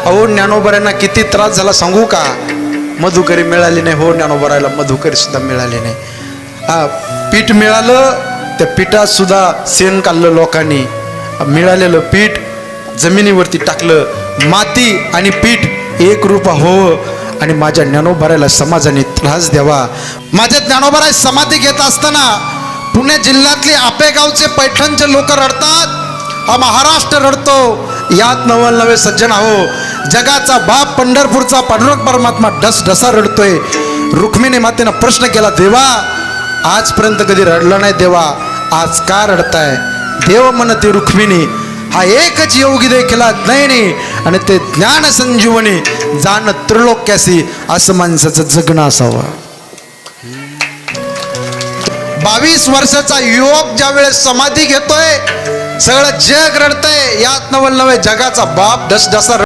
अहो ज्ञानोबरांना किती त्रास झाला सांगू का? मधुकरी मिळाली नाही. हो ज्ञानोबरायला मधुकरी सुद्धा मिळाली नाही. पीठ मिळालं, त्या पिठात सुद्धा शेण काढलं लोकांनी. मिळालेलं पीठ जमिनीवरती टाकलं. माती आणि पीठ एक रूप हो. आणि माझ्या ज्ञानोबरायला समाजाने त्रास द्यावा. माझ्या ज्ञानोबराय समाधी घेत असताना पुणे जिल्ह्यातले आपेगावचे पैठणचे लोक रडतात. हा महाराष्ट्र रडतो. यात नवल सज्जन हो. जगाचा बाप पंढरपूरचा पांडुरंग परमात्मा ढसढसा रडतोय. रुक्मिणी मातेनं प्रश्न केला, देवा आजपर्यंत कधी रडलं नाही देवा, आज का रडताय? देव म्हणते रुक्मिणी, हा एकच योगी देखीला ज्ञानी आणि ते ज्ञान संजीवनी जाण त्रिलोक्यासी असं माणसाचं जगणं असावं. 22 वर्षाचा युवक ज्या वेळेस समाधी घेतोय, सगळं जग रडतंय. यात नवल नवे जगाचा बाप ढसढसा